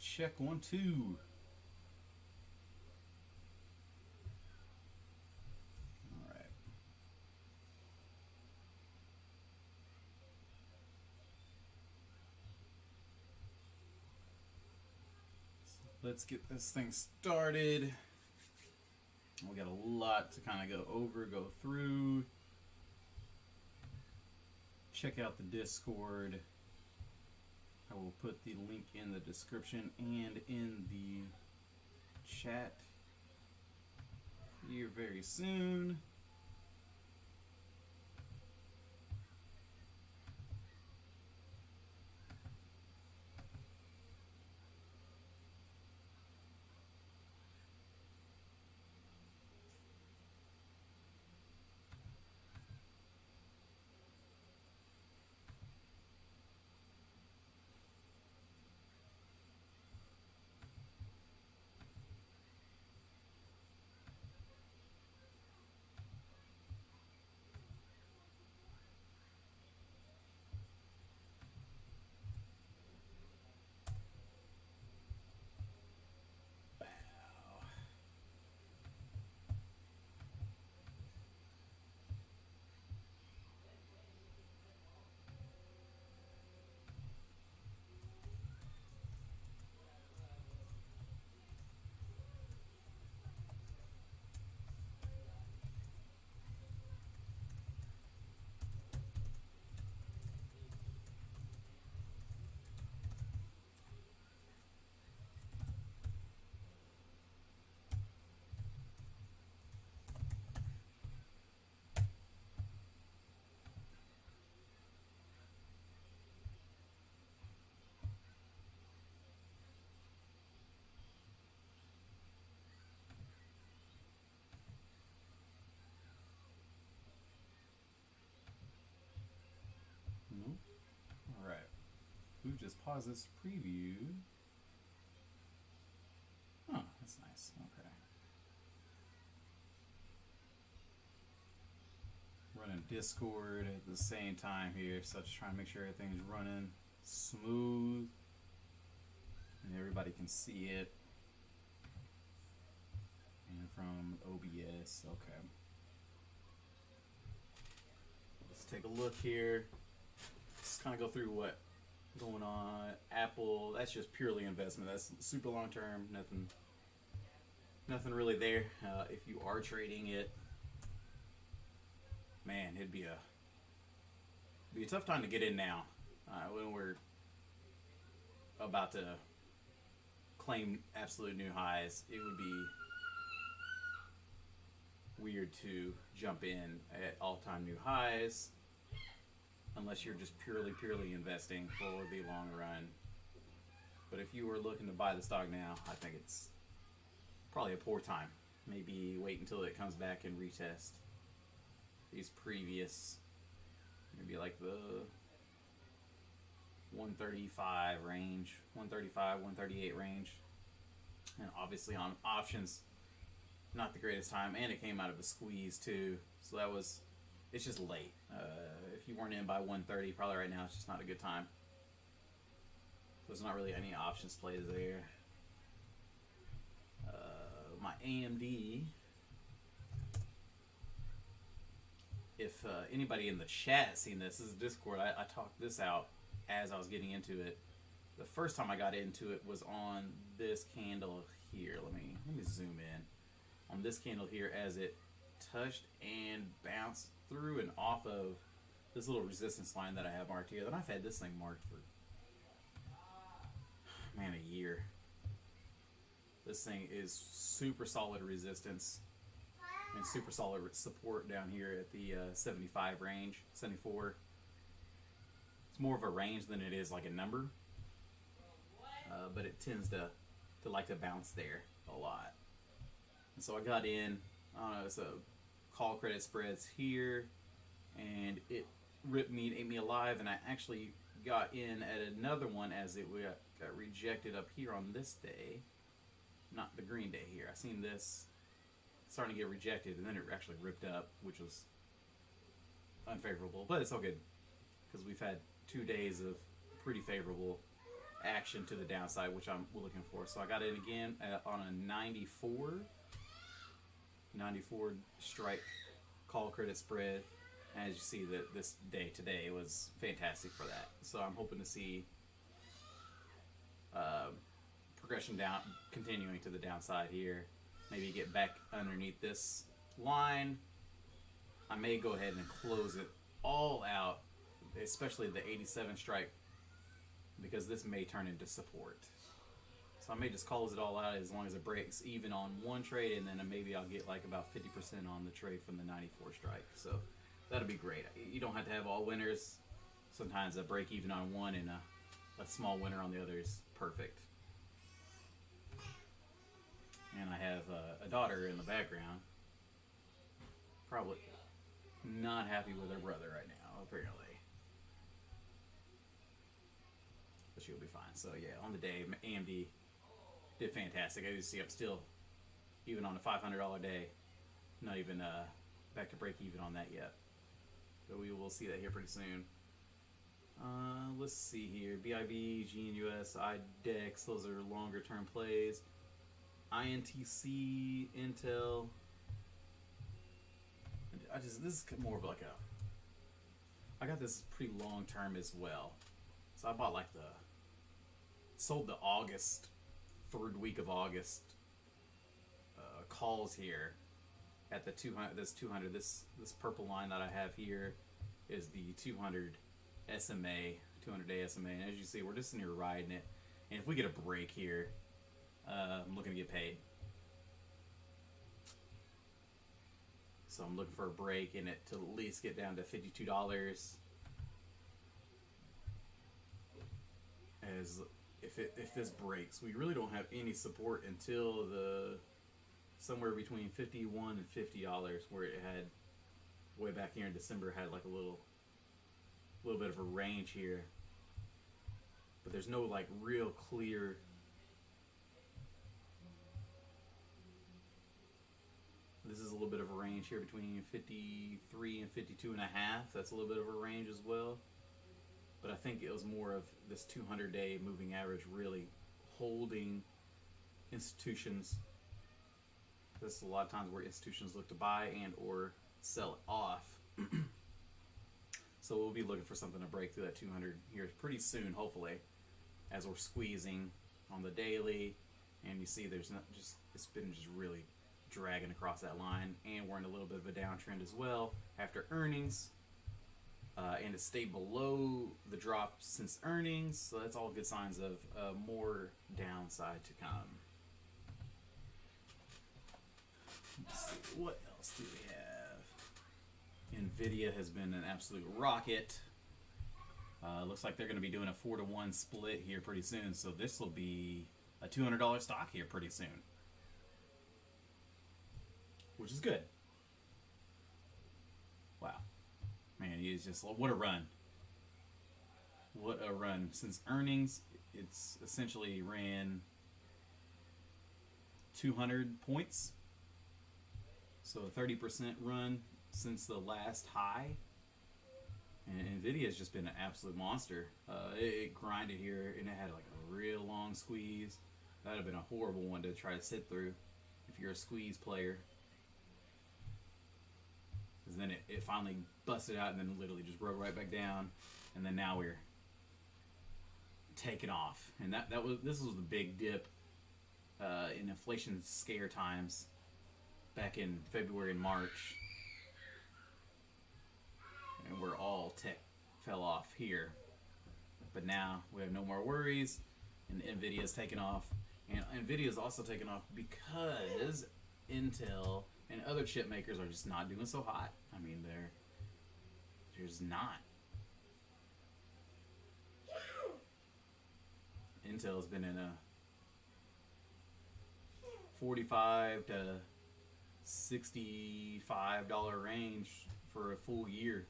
Check 1, 2. All right. So let's get this thing started. We got a lot to kind of go through. Check out the Discord. I will put the link in the description and in the chat here very soon. Nope. All right. We've just paused this preview. Oh, that's nice. Okay. Running Discord at the same time here, so just trying to make sure everything's running smooth and everybody can see it. And from OBS, okay. Let's take a look here. Just kind of go through what going on. Apple, that's just purely investment. That's super long term. Nothing really there. If you are trading it, man, it'd be a tough time to get in now when we're about to claim absolute new highs. It would be weird to jump in at all-time new highs unless you're just purely investing for the long run. But if you were looking to buy the stock now, I think it's probably a poor time. Maybe wait until it comes back and retest these previous, maybe like the 135 range, 135, 138 range. And obviously on options, not the greatest time, and it came out of a squeeze too. So it's just late. If you weren't in by 130, probably right now it's just not a good time. So there's not really any options plays there. My AMD, if anybody in the chat has seen this is Discord, I talked this out as I was getting into it. The first time I got into it was on this candle here. Let me zoom in. On this candle here as it touched and bounced through and off of this little resistance line that I have marked here. Then I've had this thing marked for, man, a year. This thing is super solid resistance and super solid support down here at the 75 range, 74. It's more of a range than it is like a number, but it tends to like to bounce there a lot. And so I got in, it's a call credit spreads here, and it ripped me and ate me alive, and I actually got in at another one as it got rejected up here on this day, not the green day here. I seen this starting to get rejected, and then it actually ripped up, which was unfavorable, but it's all good because we've had 2 days of pretty favorable action to the downside, which I'm looking for. So I got in again on a 94 strike call credit spread. And as you see, that this day today was fantastic for that. So I'm hoping to see progression down, continuing to the downside here. Maybe get back underneath this line. I may go ahead and close it all out, especially the 87 strike, because this may turn into support. So I may just close it all out as long as it breaks even on one trade, and then maybe I'll get like about 50% on the trade from the 94 strike. So that'll be great. You don't have to have all winners. Sometimes a break even on one and a small winner on the other is perfect. And I have a daughter in the background, probably not happy with her brother right now, apparently. But she'll be fine. So yeah, on the day, AMD did fantastic. As you see, I'm still, even on a $500 day, not even back to break even on that yet. But we will see that here pretty soon. Let's see here. BIB, GNUS, IDEX, those are longer term plays. INTC, Intel. This is more of like I got this pretty long term as well. So I bought like sold the August, third week of August calls here at the 200, this purple line that I have here is the 200 SMA, 200-day SMA. And as you see, we're just in here riding it. And if we get a break here, I'm looking to get paid. So I'm looking for a break in it to at least get down to $52. As if this breaks, we really don't have any support until somewhere between $51 and $50, where it had way back here in December had like a little bit of a range here. But there's no like real clear. This is a little bit of a range here between 53 and 52 and a half. That's a little bit of a range as well. But I think it was more of this 200-day moving average really holding institutions. This is a lot of times where institutions look to buy and or sell it off. So we'll be looking for something to break through that 200 here pretty soon, hopefully, as we're squeezing on the daily. And you see there's not just, it's been just really dragging across that line, and we're in a little bit of a downtrend as well after earnings, and it stayed below the drop since earnings, so that's all good signs of more downside to come. Let's see, what else do we have? Nvidia has been an absolute rocket. Looks like they're going to be doing a 4-to-1 split here pretty soon, so this will be a $200 stock here pretty soon, which is good. Wow. Man, he's just, what a run. What a run. Since earnings, it's essentially ran 200 points. So a 30% run since the last high. And NVIDIA has just been an absolute monster. It grinded here, and it had like a real long squeeze. That would have been a horrible one to try to sit through if you're a squeeze player. Because then it finally busted out and then literally just broke right back down. And then now we're taking off. And this was the big dip in inflation scare times back in February and March. And where all tech fell off here. But now we have no more worries, and NVIDIA's taken off. And NVIDIA's also taken off because Intel and other chip makers are just not doing so hot. I mean, they're just not. Intel's been in a $45 to $65 range for a full year.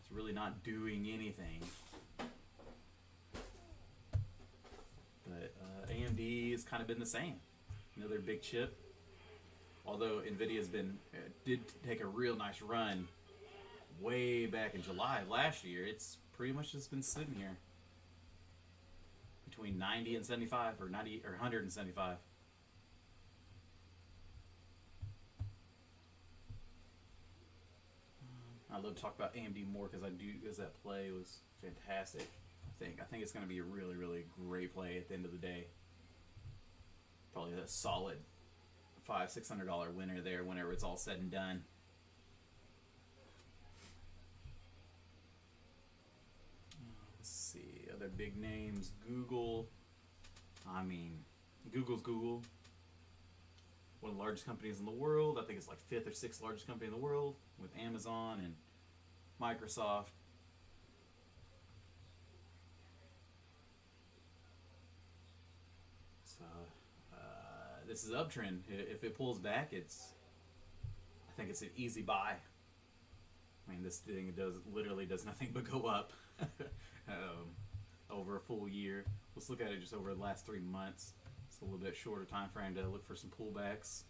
It's really not doing anything. But AMD has kind of been the same. Another big chip. Although NVIDIA's did take a real nice run way back in July of last year, it's pretty much just been sitting here between 90 and 75, or 90 or 175. I love to talk about AMD more because that play was fantastic. I think it's going to be a really, really great play at the end of the day. Probably a solid $500-600 winner there whenever it's all said and done. Let's see, other big names. Google. I mean, Google's Google. One of the largest companies in the world. I think it's like 5th or 6th largest company in the world, with Amazon and Microsoft. So this is uptrend. If it pulls back, I think it's an easy buy. I mean, this thing literally does nothing but go up over a full year. Let's look at it just over the last 3 months. It's a little bit shorter time frame to look for some pullbacks.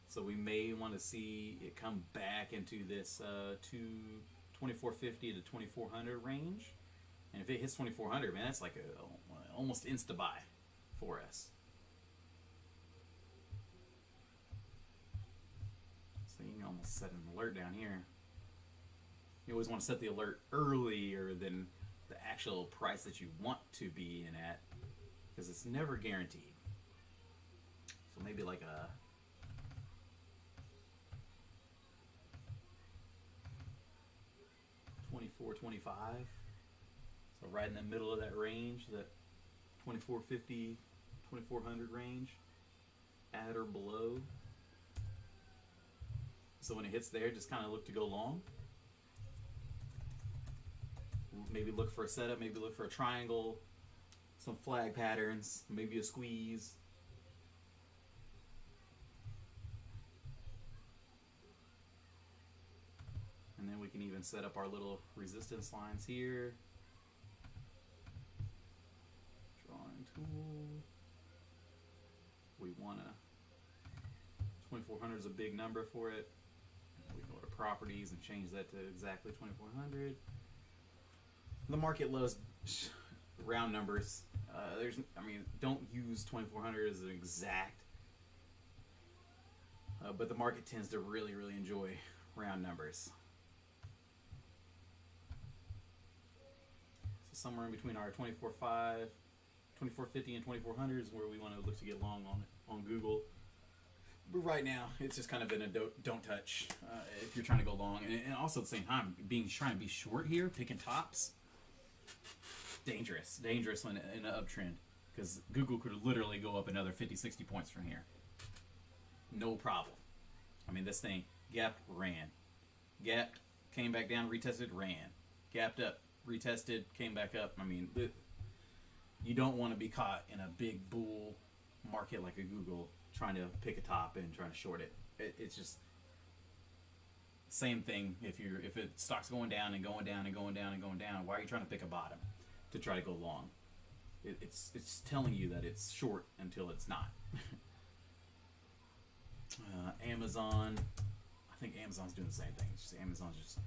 So we may want to see it come back into this 2450 to 2400 range. And if it hits 2400, man, that's like a almost insta buy for us. So you can almost set an alert down here. You always want to set the alert earlier than the actual price that you want to be in at, because it's never guaranteed. So maybe like a 24.25. So right in the middle of that range, that 2450, 2400 range, at or below. So when it hits there, just kind of look to go long. Maybe look for a setup, maybe look for a triangle, some flag patterns, maybe a squeeze. And then we can even set up our little resistance lines here. Drawing tool. We want to, 2400 is a big number for it. We go to properties and change that to exactly 2400. The market lows, round numbers. Don't use 2400 as an exact. But the market tends to really, really enjoy round numbers. So somewhere in between our 24.5, 2450 and 2400 is where we want to look to get long on Google. But right now, it's just kind of in a don't touch if you're trying to go long. And also at the same time, trying to be short here, picking tops. Dangerous when in an uptrend, because Google could literally go up another 50-60 points from here. No problem. I mean, this thing gapped, ran. Gapped, came back down, retested, ran. Gapped up, retested, came back up. I mean, you don't want to be caught in a big bull market like a Google trying to pick a top and trying to short it. It's just same thing. If it stock's going down and going down and going down and going down, why are you trying to pick a bottom to try to go long? It's telling you that it's short until it's not. Amazon, I think Amazon's doing the same thing. It's just Amazon's just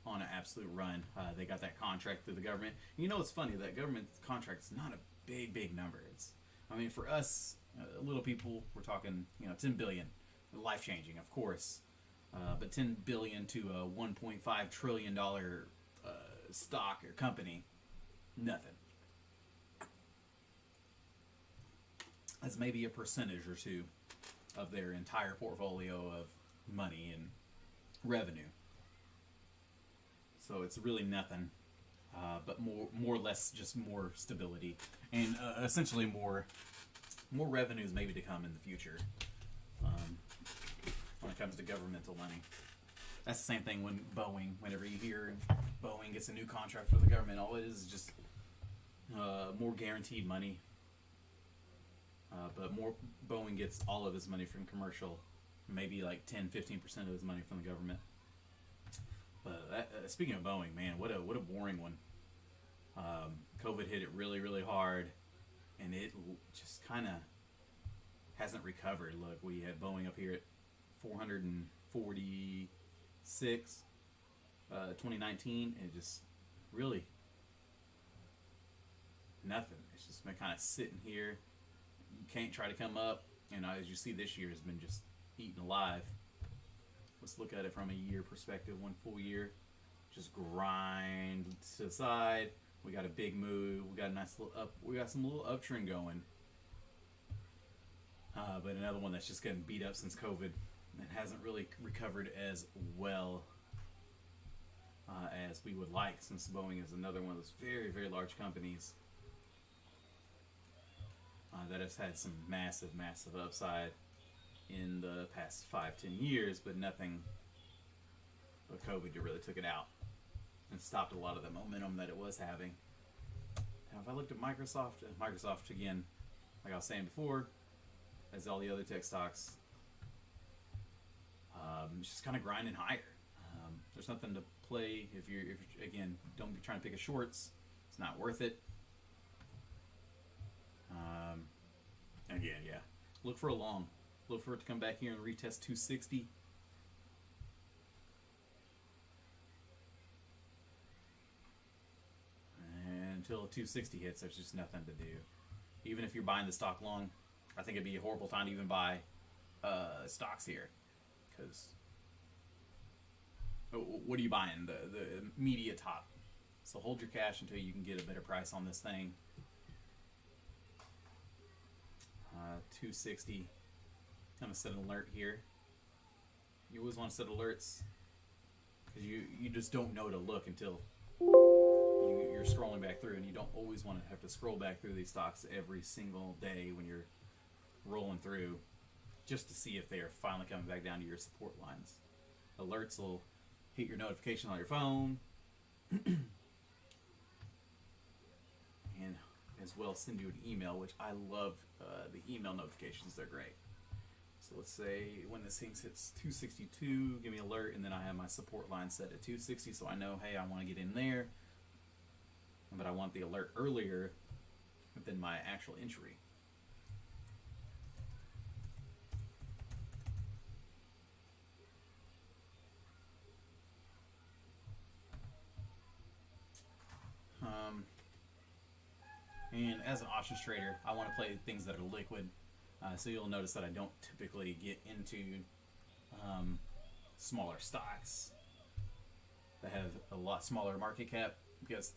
on an absolute run. They got that contract through the government. You know, it's funny, that government contract is not a big number. For us, little people, we're talking 10 billion, life changing, of course. But 10 billion to a 1.5 trillion dollar stock or company, nothing. That's maybe a percentage or two of their entire portfolio of money and revenue. So it's really nothing, but more or less just more stability and essentially more revenues maybe to come in the future. When it comes to governmental money, that's the same thing when Boeing. Whenever you hear Boeing gets a new contract for the government, all it is just more guaranteed money. But Boeing gets all of his money from commercial, maybe like 10-15% of his money from the government. But speaking of Boeing, man, what a boring one. COVID hit it really, really hard, and it just kind of hasn't recovered. Look, we had Boeing up here at 446, 2019, and just really nothing. It's just been kind of sitting here. You can't try to come up. And as you see, this year has been just eaten alive. Let's look at it from a year perspective, one full year. Just grind to the side. We got a big move. We got a nice little up. We got some little uptrend going. But another one that's just getting beat up since COVID and hasn't really recovered as well as we would like, since Boeing is another one of those very, very large companies that has had some massive, massive upside in the past 5-10 years, but nothing but COVID really took it out and stopped a lot of the momentum that it was having. Now, if I looked at Microsoft again, like I was saying before, as all the other tech stocks, it's just kind of grinding higher. There's nothing to play if you're again, don't be trying to pick a shorts. It's not worth it. Again, yeah, look for a long. Look for it to come back here and retest 260. And until 260 hits, there's just nothing to do. Even if you're buying the stock long, I think it'd be a horrible time to even buy stocks here, because what are you buying? The immediate top. So hold your cash until you can get a better price on this thing. 260. Kind of set an alert here. You always want to set alerts because you just don't know to look until you're scrolling back through, and you don't always want to have to scroll back through these stocks every single day when you're rolling through, just to see if they are finally coming back down to your support lines. Alerts will hit your notification on your phone and as well send you an email, which I love. The email notifications, they're great. So let's say when this thing hits 262, give me an alert, and then I have my support line set at 260, so I know, hey, I want to get in there, but I want the alert earlier than my actual entry. And as an options trader, I want to play things that are liquid. So you'll notice that I don't typically get into smaller stocks that have a lot smaller market cap, because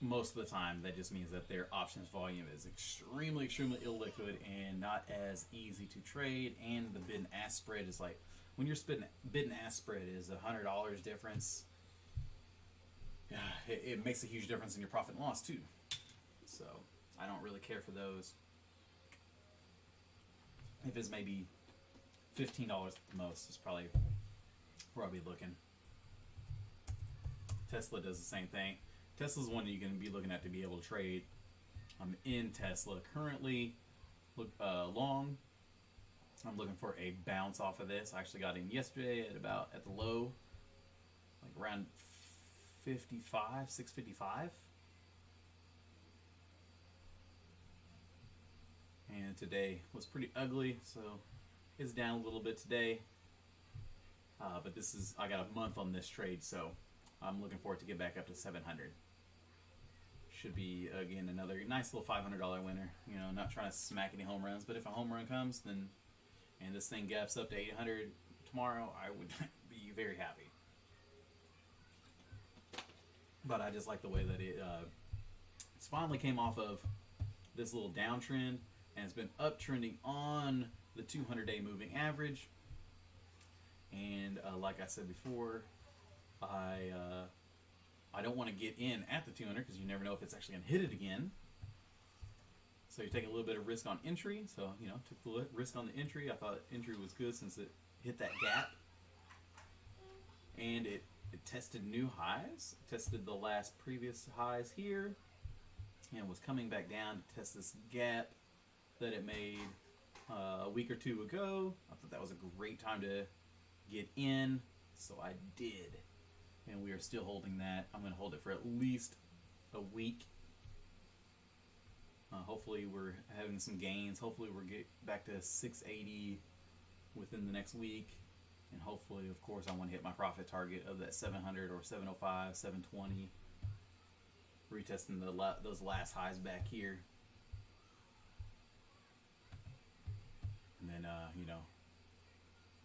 most of the time that just means that their options volume is extremely, extremely illiquid and not as easy to trade. And the bid and ask spread is like, when you're spitting bid and ask spread is $100 difference. Yeah, it makes a huge difference in your profit and loss too. So I don't really care for those. If it's maybe $15 at the most, is probably where I'll be looking. Tesla does the same thing. Tesla's one that you can be looking at to be able to trade. I'm in Tesla currently, long. I'm looking for a bounce off of this. I actually got in yesterday at the low, like around 655. And today was pretty ugly, so it's down a little bit today. But I got a month on this trade, so I'm looking for it to get back up to 700. Should be, again, another nice little $500 winner. You know, not trying to smack any home runs, but if a home run comes, then, and this thing gaps up to 800 tomorrow, I would be very happy. But I just like the way that it's finally came off of this little downtrend, and it's been uptrending on the 200-day moving average. And like I said before, I don't want to get in at the 200 because you never know if it's actually going to hit it again. So you're taking a little bit of risk on entry. So, you know, took the risk on the entry. I thought entry was good since it hit that gap. And it tested new highs. It tested the last previous highs here. And was coming back down to test this gap that it made a week or two ago. I thought that was a great time to get in. So I did. And we are still holding that. I'm going to hold it for at least a week. Hopefully we're having some gains. Hopefully we'll get back to 680 within the next week. And hopefully, of course, I want to hit my profit target of that 700 or 705, 720. retesting those last highs back here. And then, you know,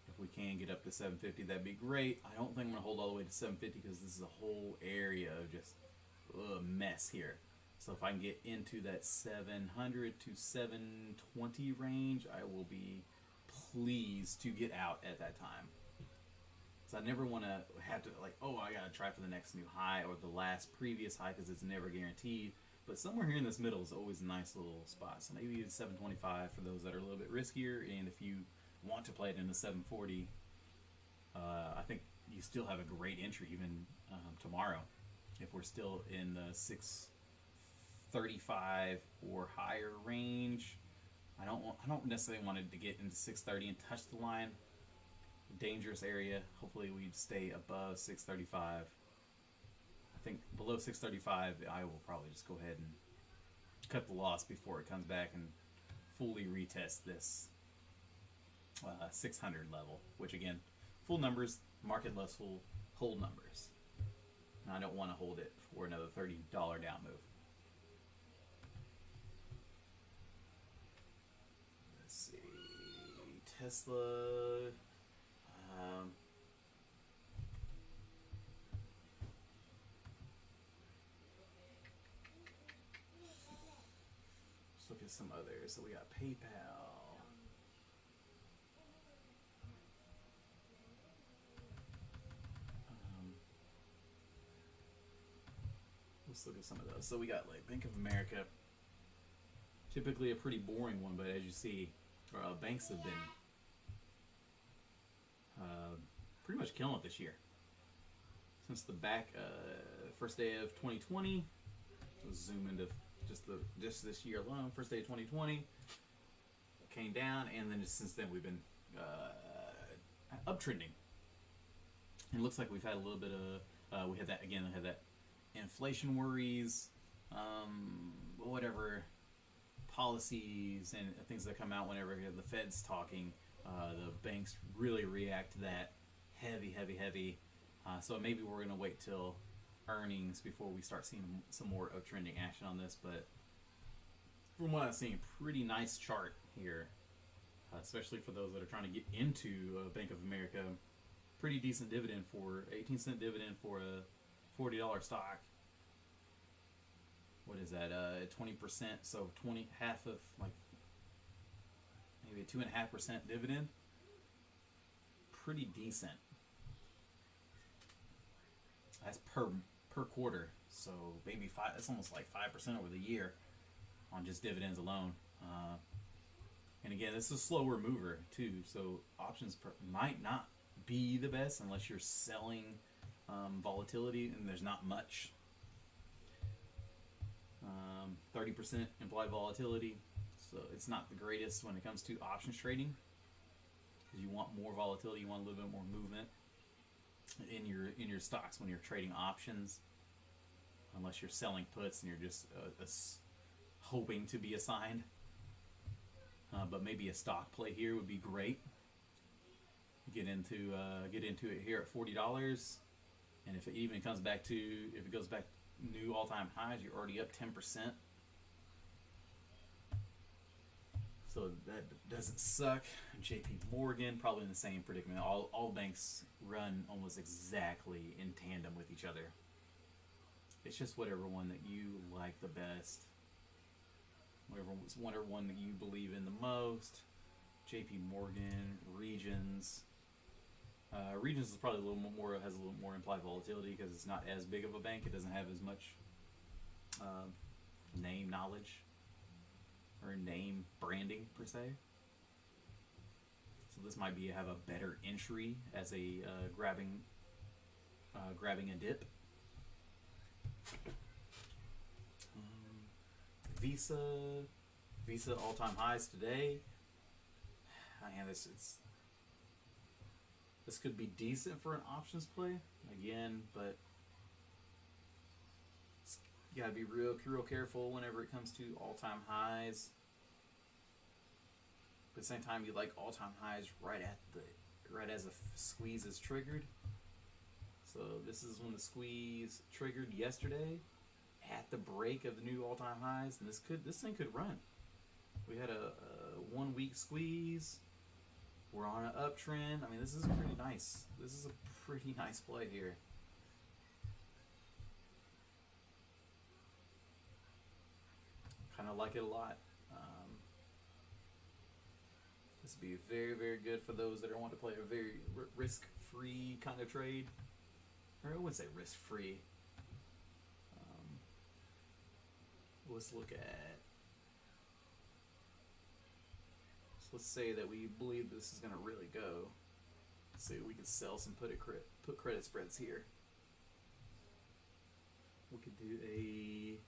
if we can get up to 750, that'd be great. I don't think I'm going to hold all the way to 750 because this is a whole area of just mess here. So if I can get into that 700 to 720 range, I will be pleased to get out at that time. So I never want to have to like, oh, I got to try for the next new high or the last previous high because it's never guaranteed. But somewhere here in this middle is always a nice little spot. So maybe it's 725 for those that are a little bit riskier. And if you want to play it in the 740, I think you still have a great entry even tomorrow. If we're still in the 635 or higher range, I don't necessarily want it to get into 630 and touch the line. Dangerous area. Hopefully we stay above 635. I think below 635 I will probably just go ahead and cut the loss before it comes back and fully retest this 600 level, which again, full numbers, market less full, hold numbers. And I don't want to hold it for another $30 down move. Let's see, Tesla. Let's look at some others. So we got PayPal. Let's look at some of those. So we got like Bank of America. Typically a pretty boring one, but as you see, banks have been pretty much killing it this year. Since the first day of 2020, let's zoom into just this year alone. First day of 2020 came down, and then just since then we've been uptrending. And it looks like we've had a little bit of we had that inflation worries, whatever policies and things that come out whenever the Fed's talking. The banks really react to that heavy. So maybe we're going to wait till earnings before we start seeing some more uptrending action on this. But from what I'm seeing, pretty nice chart here, especially for those that are trying to get into Bank of America. Pretty decent dividend for 18-cent dividend for a $40 stock. What is that? 20%. So half of like maybe a 2.5% dividend. Pretty decent. That's per quarter. So maybe that's almost like 5% over the year on just dividends alone. And again, this is a slower mover too. So options might not be the best unless you're selling volatility and there's not much. 30% implied volatility. So it's not the greatest when it comes to options trading, because you want more volatility, you want a little bit more movement in your stocks when you're trading options, unless you're selling puts and you're just hoping to be assigned. But maybe a stock play here would be great. Get into it here at $40, and if it even comes back to, if it goes back new all-time highs, you're already up 10%. So that doesn't suck. JP Morgan, probably in the same predicament. All banks run almost exactly in tandem with each other. It's just whatever one that you like the best. Whatever one that you believe in the most. JP Morgan, Regions. Regions is probably has a little more implied volatility because it's not as big of a bank. It doesn't have as much name knowledge or name branding per se. So this might have a better entry as a grabbing a dip. Visa all-time highs today. Man, this could be decent for an options play again, but you gotta be real careful whenever it comes to all-time highs. But at the same time, you like all-time highs right as a squeeze is triggered. So this is when the squeeze triggered yesterday, at the break of the new all-time highs, and this thing could run. We had a 1 week squeeze. We're on an uptrend. I mean, this is pretty nice. This is a pretty nice play here. Kind of like it a lot. This would be very, very good for those that want to play a very risk-free kind of trade. Or I wouldn't say risk-free. Let's look at. So let's say that we believe this is going to really go. Let's say we could sell some put credit spreads here. We could do a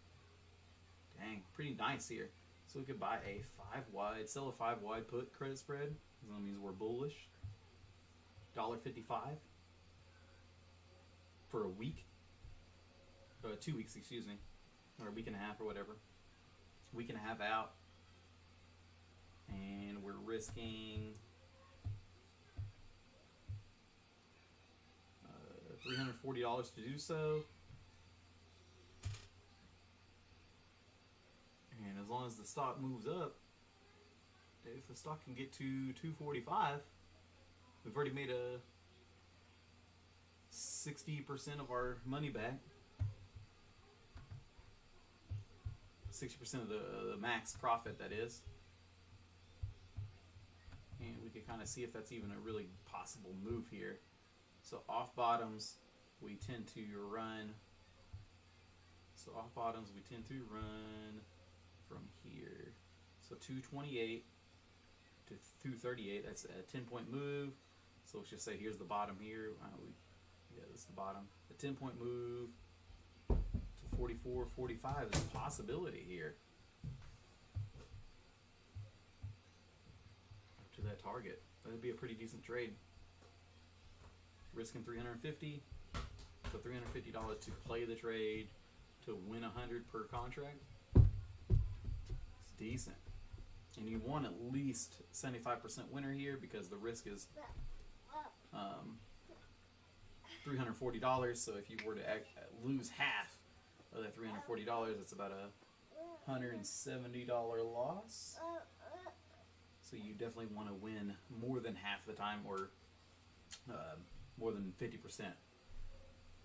pretty nice here. So we could buy a 5 wide, sell a 5 wide put credit spread. That means we're bullish. $1.55 for a week. 2 weeks, excuse me. Or a week and a half or whatever. Week and a half out. And we're risking $340 to do so. And as long as the stock moves up, if the stock can get to 245, we've already made a 60% of our money back. 60% of the max profit, that is. And we can kind of see if that's even a really possible move here. So off bottoms, we tend to run. So off bottoms, we tend to run from here. So 228 to 238, that's a 10-point move. So let's just say here's the bottom here. Yeah, this is the bottom. A 10-point move to 44, 45 is a possibility here. Up to that target. That'd be a pretty decent trade. Risking $350. So $350 to play the trade, to win 100 per contract. It's decent. And you want at least 75% winner here because the risk is $340. So if you were to lose half of that $340, it's about a $170 loss. So you definitely want to win more than half the time, or more than 50%.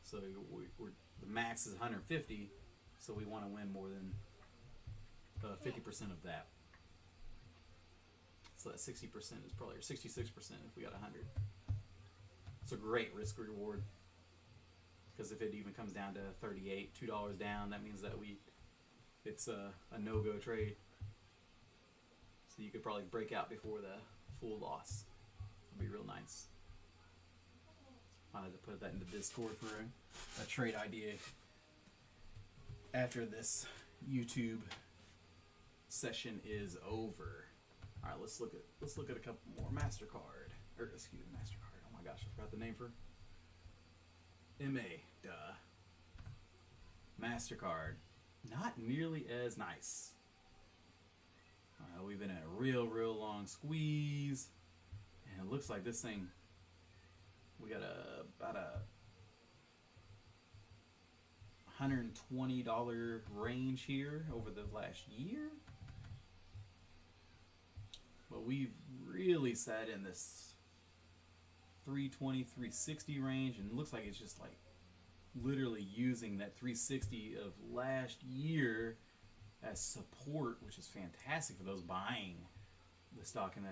So the max is 150, so we want to win more than 50% of that. So that 60% is probably, or 66% if we got 100. It's a great risk reward, because if it even comes down to 38, $2 down, that means that it's a no-go trade. So you could probably break out before the full loss. It'd be real nice. I had to put that in the Discord for a trade idea after this YouTube session is over. All right, let's look at a couple more MasterCard. Oh my gosh, I forgot the name for MA. Duh. MasterCard. Not nearly as nice. We've been in a real long squeeze, and it looks like this thing. We got about a $120 range here over the last year. But we've really sat in this 320, 360 range, and it looks like it's just like literally using that 360 of last year as support, which is fantastic for those buying the stock and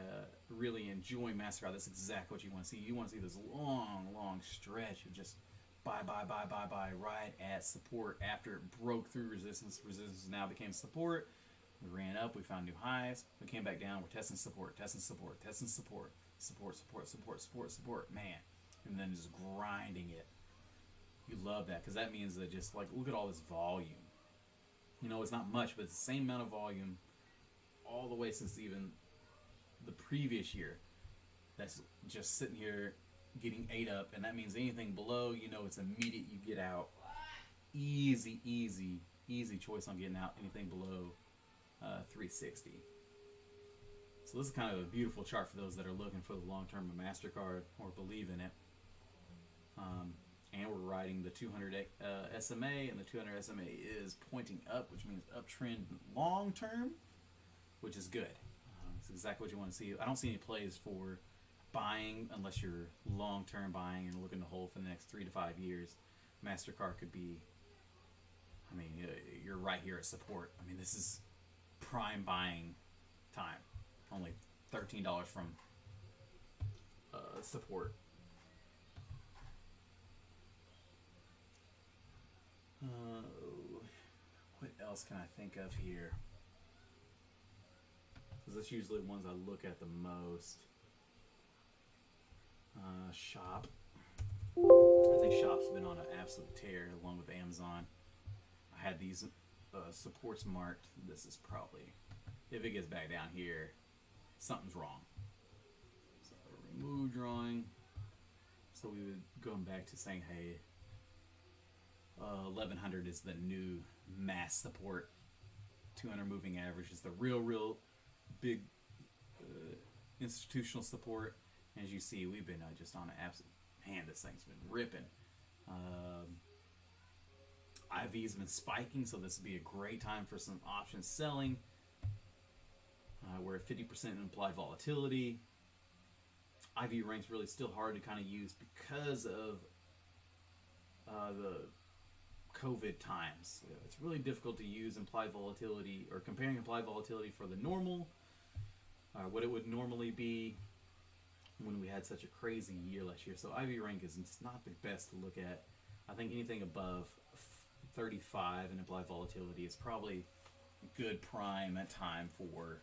really enjoying MasterCard. That's exactly what you want to see. You want to see this long stretch of just buy right at support after it broke through resistance. Resistance now became support. We ran up, we found new highs, we came back down, we're testing support, support, man. And then just grinding it. You love that, because that means that just like, look at all this volume. You know, it's not much, but it's the same amount of volume all the way since even the previous year. That's just sitting here getting ate up, and that means anything below, you know, it's immediate, you get out. Easy choice on getting out anything below 360. So this is kind of a beautiful chart for those that are looking for the long term of MasterCard or believe in it. And we're riding the 200 SMA, and the 200 SMA is pointing up, which means uptrend long term, which is good. It's exactly what you want to see. I don't see any plays for buying unless you're long term buying and looking to hold for the next 3 to 5 years. MasterCard could be, I mean, you're right here at support. I mean, this is prime buying time. Only $13 from support. What else can I think of here? Because that's usually the ones I look at the most. Shop. I think Shop's been on an absolute tear along with Amazon. I had these supports marked. This is probably, if it gets back down here, something's wrong. So remove drawing. So we would go back to saying, hey, 1100 is the new mass support. 200 moving average is the real big institutional support. And as you see, we've been just on an absolute, man, this thing's been ripping. IV's been spiking, so this would be a great time for some option selling. We're at 50% implied volatility. IV rank's really still hard to kind of use because of the COVID times. It's really difficult to use implied volatility or comparing implied volatility for the normal, what it would normally be when we had such a crazy year last year. So IV rank is not the best to look at. I think anything above 35 in implied volatility is probably good prime at time for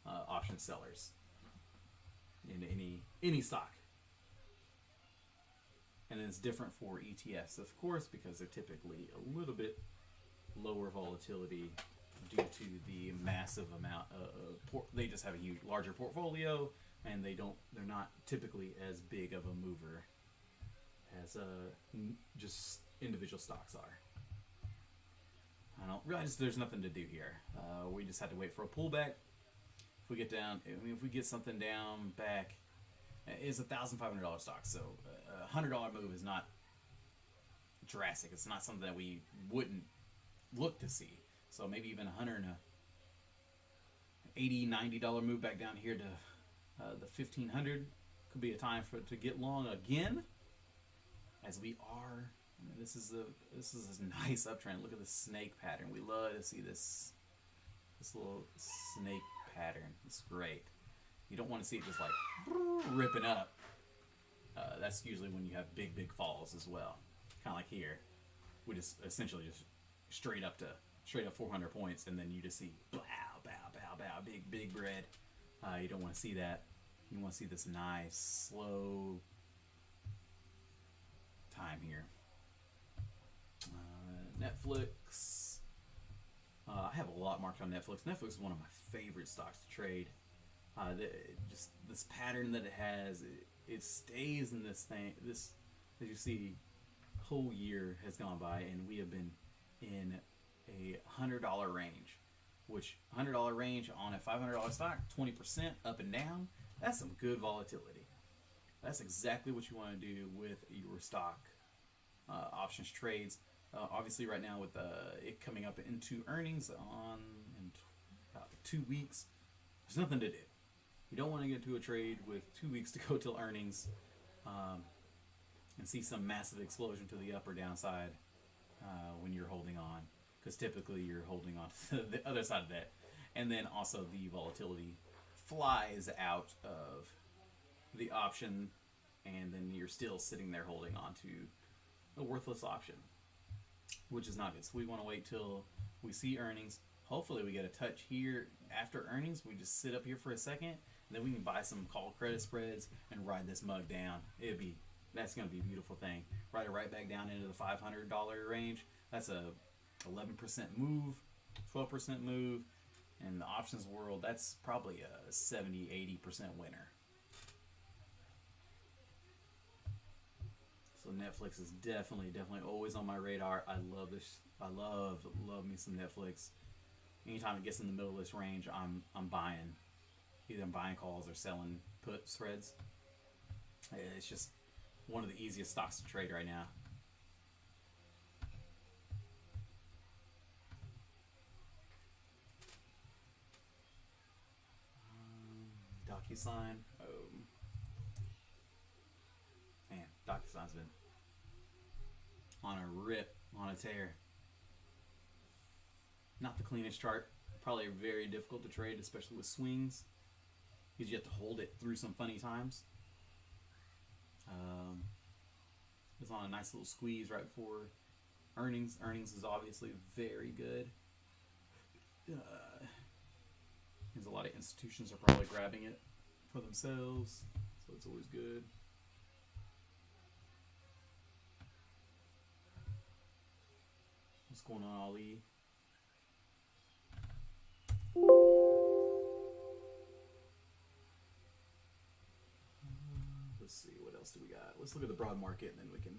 option sellers in any stock. And then it's different for ETFs, of course, because they're typically a little bit lower volatility due to the massive amount of they just have a huge larger portfolio, and they're not typically as big of a mover as just individual stocks are. I don't realize there's nothing to do here. We just had to wait for a pullback. If we get down, I mean, if we get something down back, it's $1,500 stock, so a $100 move is not drastic. It's not something that we wouldn't look to see. So maybe even $180, $90 move back down here to the 1,500 could be a time to get long again, as we are. I mean, this is a nice uptrend. Look at the snake pattern. We love to see this little snake pattern. It's great. You don't want to see it just like ripping up. That's usually when you have big falls as well. Kind of like here, we just essentially just straight up 400 points, and then you just see bow, big red. You don't want to see that. You want to see this nice slow time here. Netflix. I have a lot marked on Netflix. Netflix is one of my favorite stocks to trade. Just this pattern that it has, it stays in this thing. This, as you see, whole year has gone by, and we have been in a $100 range. Which $100 range on a $500 stock, 20% up and down. That's some good volatility. That's exactly what you want to do with your stock options trades. Obviously, right now with it coming up into earnings in about 2 weeks, there's nothing to do. You don't want to get into a trade with 2 weeks to go till earnings and see some massive explosion to the up or downside when you're holding on, because typically you're holding on to the other side of that. And then also the volatility flies out of the option, and then you're still sitting there holding on to a worthless option, which is not good. So we want to wait till we see earnings. Hopefully we get a touch here after earnings. We just sit up here for a second, and then we can buy some call credit spreads and ride this mug down. That's going to be a beautiful thing. Ride it right back down into the $500 range. That's a 11% move, 12% move. In the options world, that's probably a 70-80% winner. So Netflix is definitely always on my radar. I love this. I love me some Netflix. Anytime it gets in the middle of this range, I'm buying. Either I'm buying calls or selling put spreads. It's just one of the easiest stocks to trade right now. DocuSign. Man, DocuSign's been on a rip, on a tear. Not the cleanest chart. Probably very difficult to trade, especially with swings, because you have to hold it through some funny times. It's on a nice little squeeze right before earnings. Earnings is obviously very good. There's a lot of institutions are probably grabbing it for themselves, so it's always good. What's going on, Ali? Let's see, what else do we got? Let's look at the broad market, and then we can.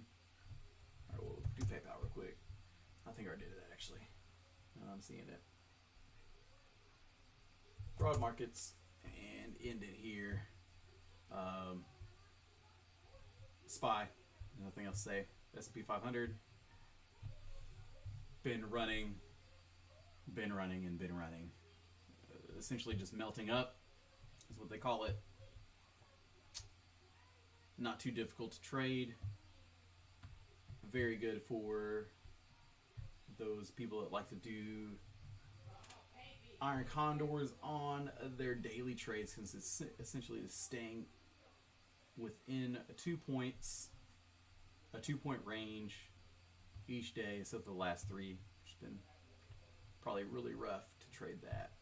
All right, we'll do PayPal real quick. I think I already did that actually. I'm seeing it. Broad markets and ended here. SPY. Nothing else to say. S&P 500. Been running. Essentially just melting up is what they call it. Not too difficult to trade. Very good for those people that like to do iron condors on their daily trades, since it's essentially staying within 2 points, a 2-point range each day, except for the last 3, which has been probably really rough to trade that.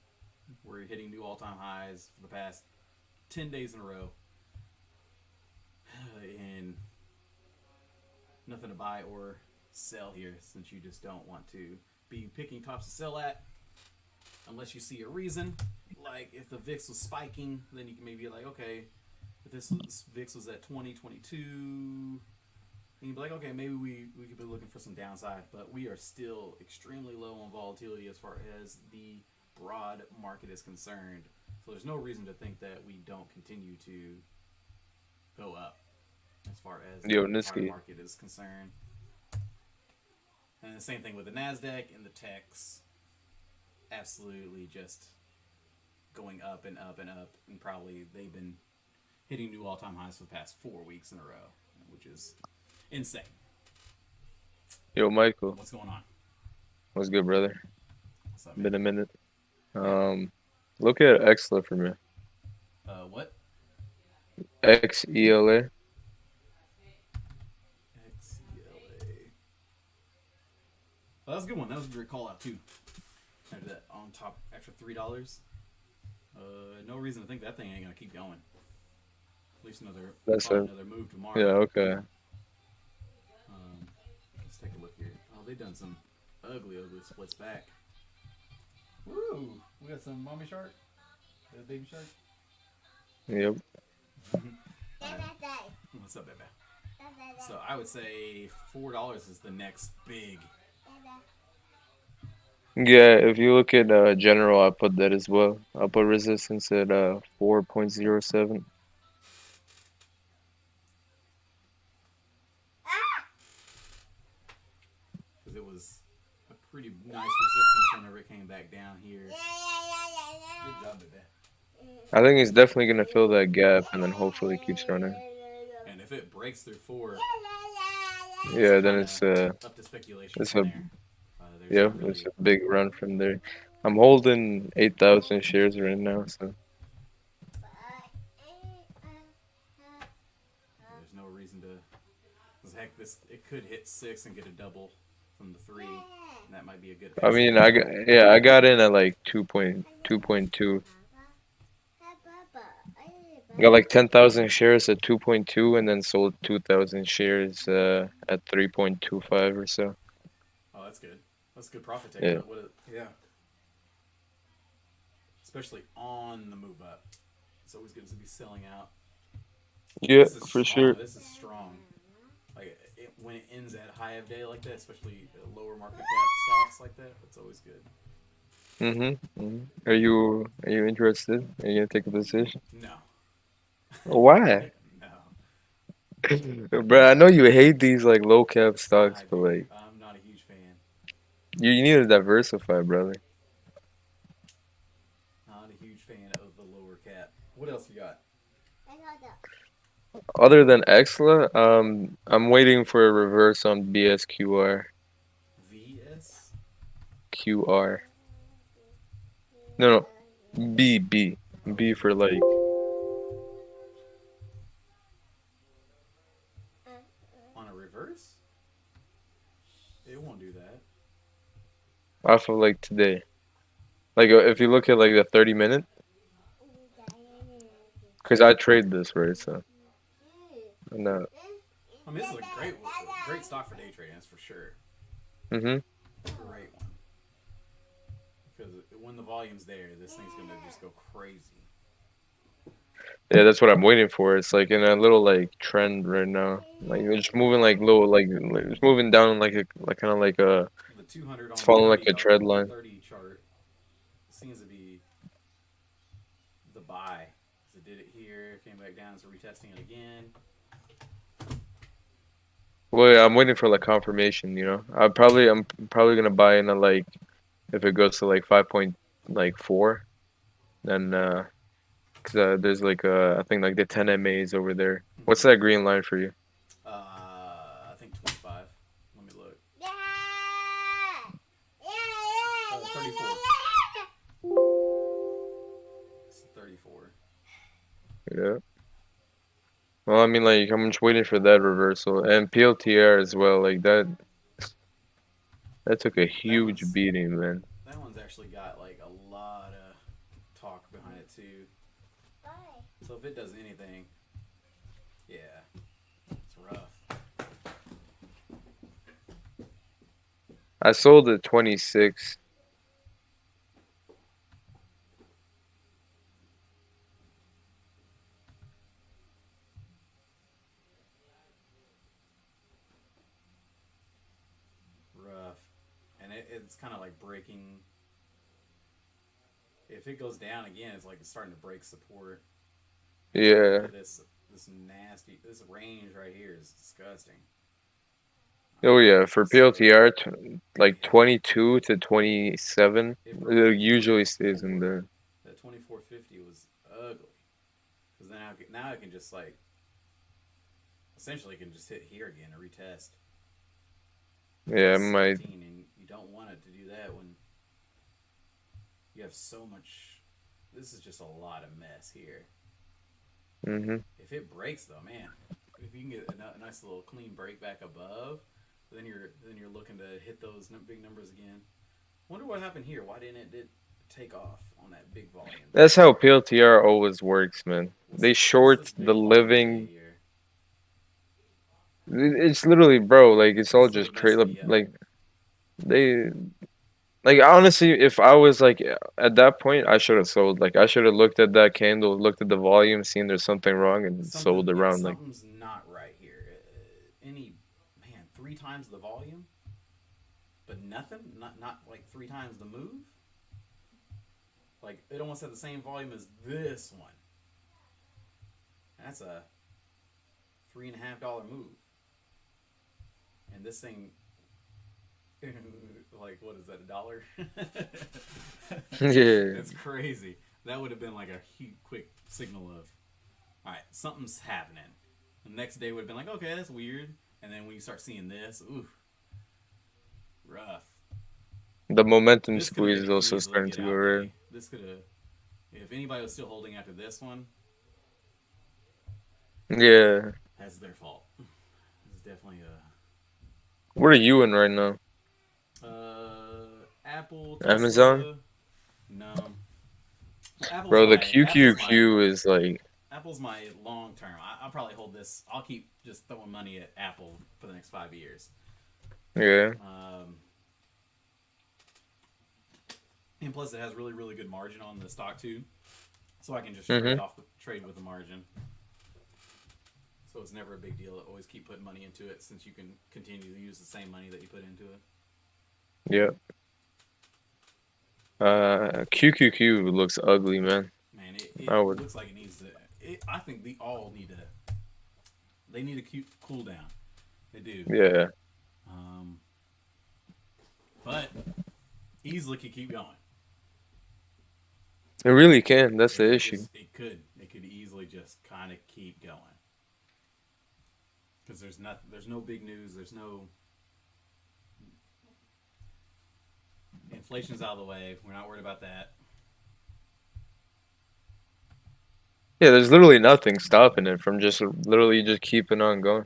We're hitting new all-time highs for the past 10 days in a row. And nothing to buy or sell here, since you just don't want to be picking tops to sell at unless you see a reason. Like if the VIX was spiking, then you can maybe be like, okay, if this VIX was at 20, 22, then you'd be like, okay, maybe we could be looking for some downside. But we are still extremely low on volatility as far as the broad market is concerned. So there's no reason to think that we don't continue to go up as far as the broad market is concerned. And the same thing with the NASDAQ and the techs. Absolutely just going up and up and up. And probably they've been hitting new all-time highs for the past 4 weeks in a row, which is insane. Yo, Michael. What's going on? What's good, brother? What's up, Been a minute. Look at XLA for me. What? XELA. Well, that was a good one. That was a great call out too. After that, on top, extra $3. No reason to think that thing ain't gonna keep going. At least another move tomorrow. Yeah. Okay. Let's take a look here. Oh, they've done some ugly splits back. Woo! We got some mommy shark, baby shark. Yep. What's up, baby? So I would say $4 is the next big. Yeah, if you look at general, I put that as well. I'll put resistance at 4.07. Because it was a pretty nice resistance whenever it came back down here. Good job, baby. I think he's definitely gonna fill that gap and then hopefully keeps running. And if it breaks through 4, yeah, then it's up to speculation. It's from a there. yeah, Really, it's a big run from there. I'm holding 8,000 shares right now, so there's no reason to. Heck, it could hit 6 and get a double from the 3. And that might be a good. I mean, I got in at like 2.2. Got like 10,000 shares at 2.2 and then sold 2,000 shares at 3.25 or so. Oh, that's good. That's good profit taking. Yeah. Especially on the move up. It's always good to be selling out. Yeah, for sure. This is strong. Like when it ends at high of day like that, especially lower market cap stocks like that, that's always good. Are you interested? Are you gonna take a position? No. Why? No. Bro, I know you hate these like low cap stocks, but like I'm not a huge fan. you need to diversify, brother. Not a huge fan of the lower cap. What else you got? Other than Exla, I'm waiting for a reverse on BSQR. VS QR. No, no. B. oh B V for like on a reverse. It won't do that. off of like today. Like if you look at like the 30 minute, because I trade this right, so no. I mean, this is a great stock for day trading. That's for sure. Mhm. Great one. Because when the volume's there, this thing's gonna just go crazy. Yeah, that's what I'm waiting for. It's like in a little like trend right now. Like it's moving like low, like it's moving down like a like kind of like a The 200 it's on the following like a trend on the line. 30 chart seems to be the buy. So it did it here, came back down, so retesting it again. Well, yeah, I'm waiting for like confirmation. I'm probably gonna buy in a like if it goes to like 5.4, then cause there's like I think like the 10 MAs over there. What's Mm-hmm. that green line for you? I think 25. Let me look. 34. It's 34. Yeah. Well, I mean, like, I'm just waiting for that reversal and PLTR as well. Like that took a That huge one's beating, man. that one's actually got like a lot of talk behind it too. So if it does anything, yeah, it's rough. I sold at 26. Rough. And it's kind of like breaking. If it goes down again, it's like it's starting to break support. Look Yeah. at this nasty this range right here is disgusting. Oh yeah, for So PLTR, like yeah, 22 to 27, it broke it that usually stays in 24. there. That 2450 was ugly. Because now I can just like essentially can just hit here again and retest Yeah, retest my 17, and you don't want it to do that when you have so much. This is just a lot of mess here. mhm. If it breaks though, man, if you can get a nice little clean break back above, then you're looking to hit those big numbers again. Wonder what happened here. Why didn't it take off on that big volume? That's how PLTR always works, man. They What's this short the big volume day living. here? It's literally, bro, like it's all This is like just trade. messing me up. Like they, like honestly, if I was like at that point, I should have sold. Like I should have looked at that candle, looked at the volume, seen there's something wrong, and Something, sold yeah, around. Like something's not right here. Any man, 3 times the volume, but nothing. Not like 3 times the move. Like it almost had the same volume as this one. That's a $3.50 move, and this thing, like what is that, a dollar? yeah, It's crazy. That would have been like a huge, quick signal of, all right, something's happening. The next day would have been like, okay, that's weird. And then when you start seeing this, ooh, rough. the momentum This could have squeeze been is an also easily starting get to go out red. day. This could have, if anybody was still holding after this one, Yeah. that's their fault. It's definitely What are you in right now? Apple, Amazon? Tesla. No, Apple's Bro, the my Apple's my QQQ is like, Apple's my long term. I'll probably hold this. I'll keep just throwing money at Apple for the next 5 years. yeah. Um, and plus, it has really really good margin on the stock too, so I can just Mm-hmm. trade with the margin. So it's never a big deal to always keep putting money into it, since you can continue to use the same money that you put into it. Yeah. QQQ looks ugly, man. Man, I it would. looks like it needs to. I think they all need to. They need a cool down. They do. Yeah. Um, but easily could keep going. It really can. That's the issue. It could easily just kind of keep going. because there's nothing, there's no big news, there's no inflation's out of the way. We're not worried about that. Yeah, there's literally nothing stopping it from just literally just keeping on going.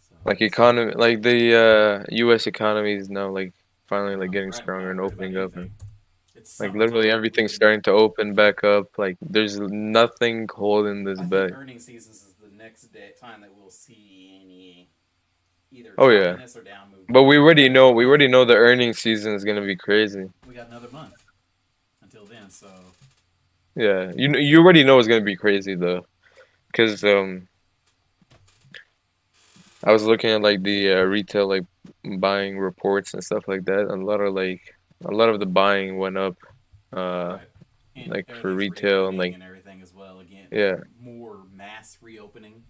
So Like it's economy, like the U.S. economy is now like finally like getting we're stronger not and worried about opening up, and anything. It's like literally summertime. We everything's can. starting to open back up. Like there's nothing holding this I think back. earnings seasons is the next day time that we'll see any either Oh yeah, choppiness or down movement. but We got another we month. already know the earnings season is gonna be crazy. We got another month until then. So Yeah, you already know it's gonna be crazy though, because I was looking at like the retail like buying reports and stuff like that. A lot of the buying went up, uh, right, and like for everything's retail and reopening like and everything as well. Again, yeah. more mass reopening.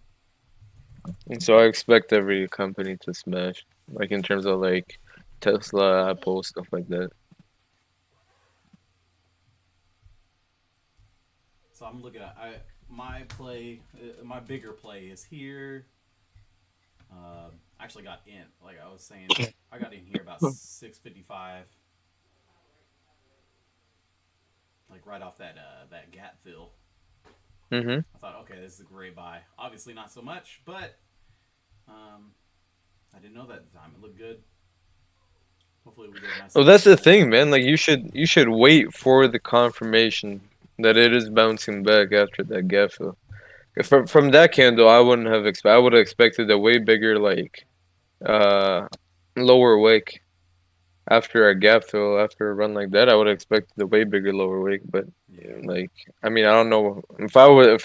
And so I expect every company to smash, like in terms of like Tesla, Apple, stuff like that. So I'm looking at my play. My bigger play is here. I actually got in, like I was saying, I got in here about 6:55, like right off that gap fill. Mm-hmm. I thought, okay, this is a great buy. Obviously, not so much, but um, I didn't know that at the time. It looked good. Hopefully, we get a nice Well, little that's the thing, run. man. Like you should wait for the confirmation that it is bouncing back after that gap fill. If from that candle, I wouldn't have expect. I would have expected a way bigger like uh lower wick after a gap fill after a run like that. I would have expected a way bigger lower wick, but Yeah, like I mean I don't know if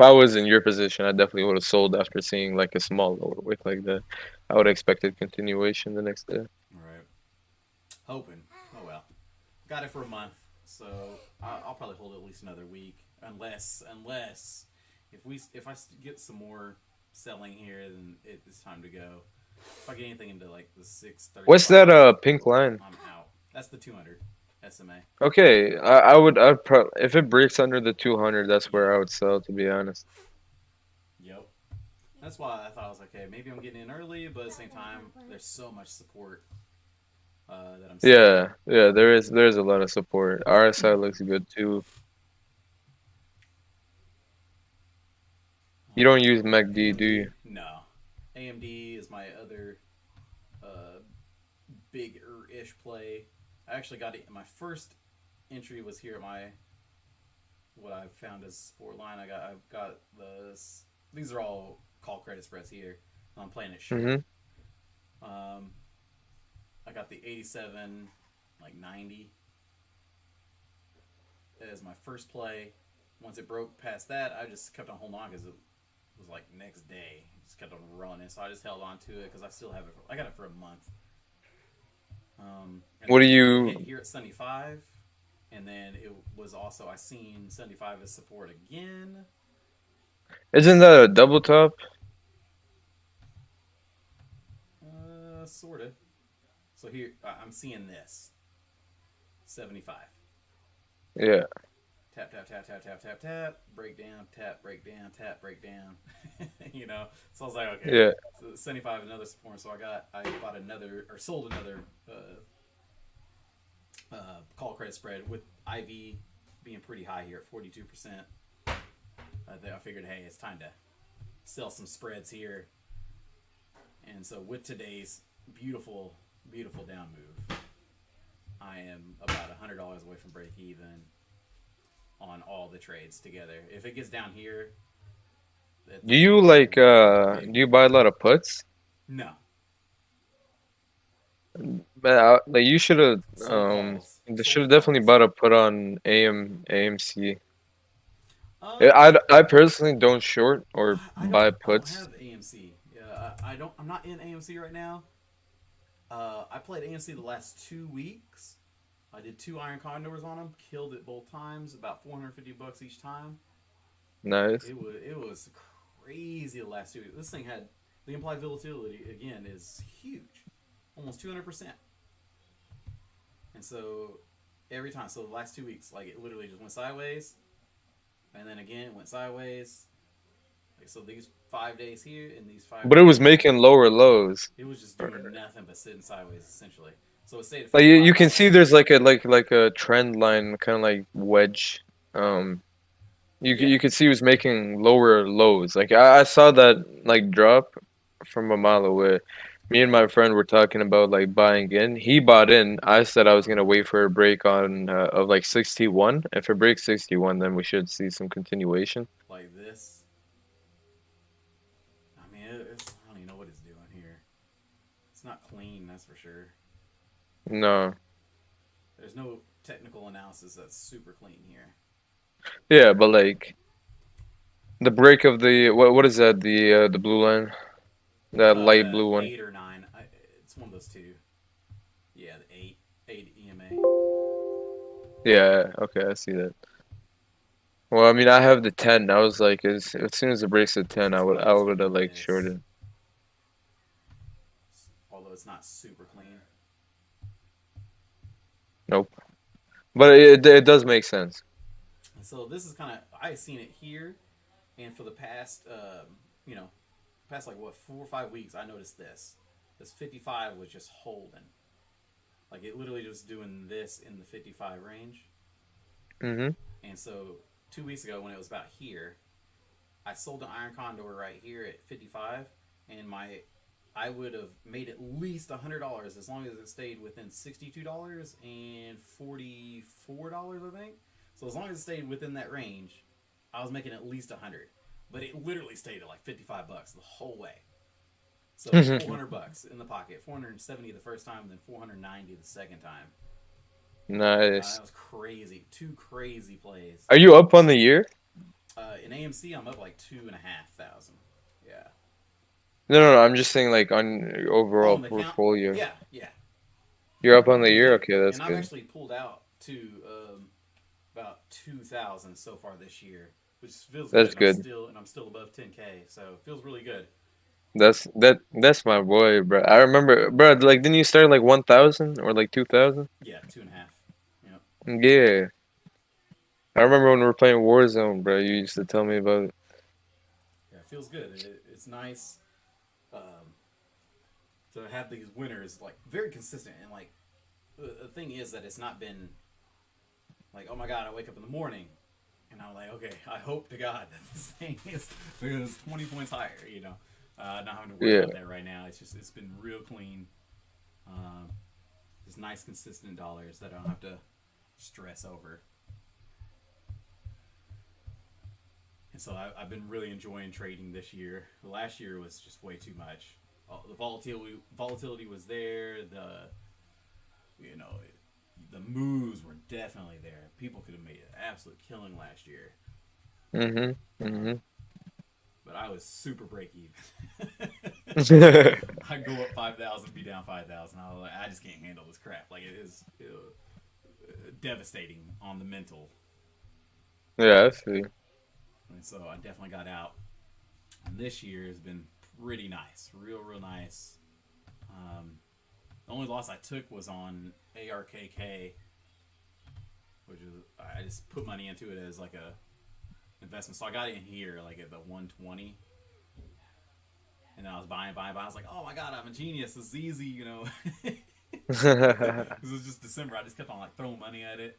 I was in your position, I definitely would have sold after seeing like a small lower wick like that. I would have expected continuation the next day. all right. Hoping. Oh well. Got it for a month, so I'll probably hold it at least another week, unless if I get some more selling here, then it's time to go. If I get anything into like the What's 635, that pink line? I'm out. That's the 200 SMA. Okay, if it breaks under the 200, that's Yeah. where I would sell to be honest. Yep. That's why I thought I was like, okay, maybe I'm getting in early, but at the same time, there's so much support that I'm seeing. Yeah, yeah, there's a lot of support. RSI looks good too. You don't use MACD, do AMD, you? no. AMD is my other uh, bigger-ish play. I actually got it. My first entry was here at my what I found as sport line. I've got these are all call credit spreads here. I'm playing it short. Mm-hmm. Um, I got the 87 like 90 as my first play. Once it broke past that, I just kept on holding on because it was like next day. It just kept on running, so I just held on to it because I still have it. I got it for a month. And What then do it hit you? here at 75, and then it was also I seen 75 as support again. Isn't that a double top? Sorta. So here I'm seeing this 75. Yeah, Tap tap tap tap tap tap tap. Break down. Tap break down. Tap break down. you know. So I was like, okay. yeah. So 75 another support. So I bought another or sold another call credit spread with IV being pretty high here at 42%. I figured, hey, it's time to sell some spreads here. And so with today's beautiful, beautiful down move, I am about $100 away from break even on all the trades together. If it gets down here, Do that's you gonna be like big. do you buy a lot of puts? No, Man, like you should have should sold have definitely calls. bought a put on AMC. Um, I personally don't short or buy I don't puts. have AMC. Yeah, I don't. I'm not in AMC right now. I played AMC the last 2 weeks. I did two Iron Condors on them, killed it both times, about $450 each time. Nice. It was crazy the last 2 weeks. This thing had the implied volatility again is huge, almost 200%. And so every time, so the last 2 weeks, like it literally just went sideways, and then again it went sideways, Like, so these 5 days here and these five But it days was here, making lower lows. it was just doing nothing but sitting sideways essentially. So it stayed at Like 55 you for can like see there's like a trend line, kind of like wedge. Um, yeah, you could see he was making lower lows. Like I saw that like drop from a mile away. Me and my friend were talking about like buying in. He bought in. I said I was gonna wait for a break on of like 61. If it breaks 61, then we should see some continuation. like this. I mean, I don't even know what it's doing here. It's not clean, that's for sure. No. There's no technical analysis that's super clean here. Yeah, but like the break of the what is that? The blue line, that light The blue one. 8 or 9. It's one of those two. Yeah, the eight EMA. Yeah, okay, I see that. Well, I mean, I have the 10. I was like, as soon as it breaks the 10, It's I probably just would doing have like this, shorted. although it's not super clean. Nope. But it does make sense. So this is kind of I've seen it here, and for the past you know past like what 4 or 5 weeks, I noticed this. This 55 was just holding, like it literally just doing this in the 55 range. Mhm. And so 2 weeks ago when it was about here, I sold an iron condor right here at 55, and I would have made at least $100 as long as it stayed within $62 and $44, I think. So as long as it stayed within that range, I was making at least 100. But it literally stayed at like $55 the whole way. So $400 in the pocket, 470 the first time, then 490 the second time. Nice. That was crazy. Two crazy plays. Are you up on the year? In AMC, I'm up like 2,500. Yeah. No. I'm just saying like on your Oh, overall and the count? portfolio. Yeah, yeah. You're up on the Pretty year? good. Okay, that's And I've good. actually pulled out to about 2,000 so far this year, which feels good. That's good. And I'm still above 10K, so it feels really good. That's my boy, bro. I remember, bro. Like, didn't you start like 1,000 or like 2,000? Yeah, 2.5. Yep. Yeah. I remember when we were playing Warzone, bro. You used to tell me about it. Yeah, it feels good. It's nice um, to have these winners like very consistent. And like the thing is that it's not been like, oh my god, I wake up in the morning and I'm like, okay, I hope to God that this thing is 20 points higher. Not having to worry Yeah. about that right now. It's been real clean. Um, just nice consistent dollars that I don't have to stress over. And so I've been really enjoying trading this year. Last year was just way too much. The volatility was there. You know the moves were definitely there. People could have made an absolute killing last year. Mhm. Um, Mhm. but I was super break even. Yeah, I'd go up 5,000, be down 5,000. I was like, I just can't handle this crap. Like devastating on the mental. I see. And so I definitely got out. And this year has been pretty nice, real nice. Um, the only loss I took was on ARKK, which is I just put money into it as like a investment. So I got it in here like at the 120, and then I was buying. I was like, oh my god, I'm a genius. This is easy. This was just December. I just kept on like throwing money at it.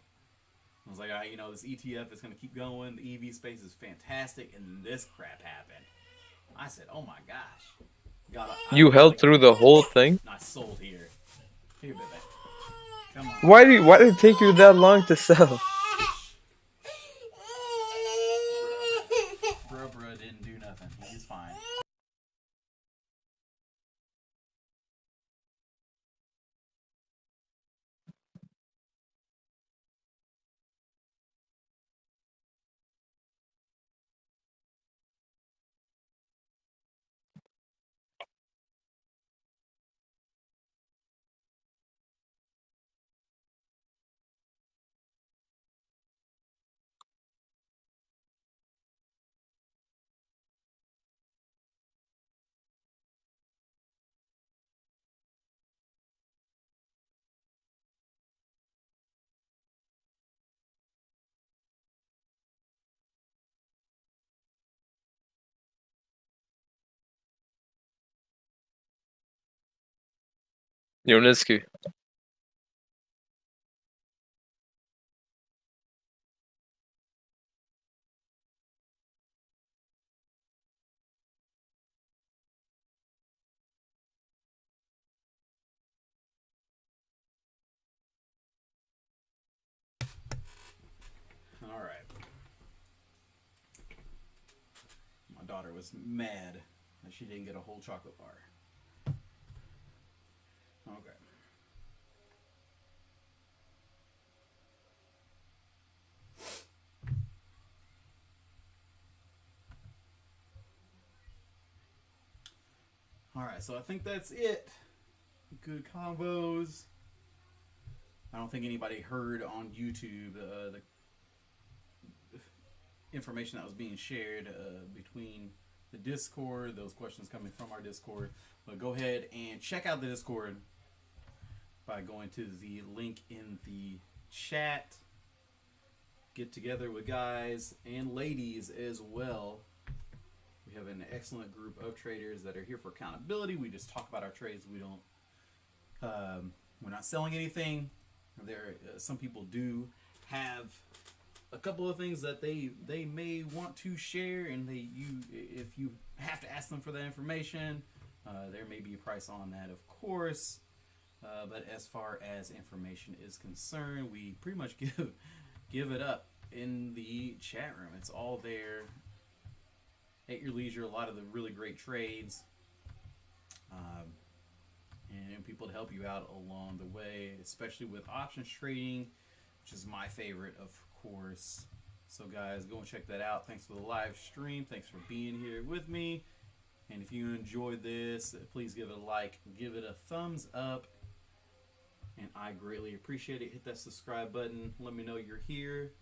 I was like, all right, this ETF is going to keep going. The EV space is fantastic, and then this crap happened. I said, oh my gosh. I You made held like through the whole thing? I sold here. Here, baby. Come on. Why did it take you that long to sell? Bro didn't do nothing. He's fine. Yoniski. All right. My daughter was mad that she didn't get a whole chocolate bar. Okay. All right, so I think that's it. Good combos. I don't think anybody heard on YouTube the information that was being shared between the Discord, those questions coming from our Discord. But go ahead and check out the Discord by going to the link in the chat. Get together with guys and ladies as well. We have an excellent group of traders that are here for accountability. We just talk about our trades. We don't. We're not selling anything. There, some people do have a couple of things that they may want to share, and if you have to ask them for that information, there may be a price on that, of course. But as far as information is concerned, we pretty much give it up in the chat room. It's all there at your leisure. A lot of the really great trades, and people to help you out along the way, especially with options trading, which is my favorite, of course. So guys, go and check that out. Thanks for the live stream. Thanks for being here with me. And if you enjoyed this, please give it a like, give it a thumbs up, and I greatly appreciate it. Hit that subscribe button. Let me know you're here.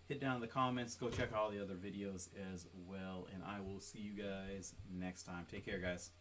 Hit down in the comments. Go check out all the other videos as well, and I will see you guys next time. Take care, guys.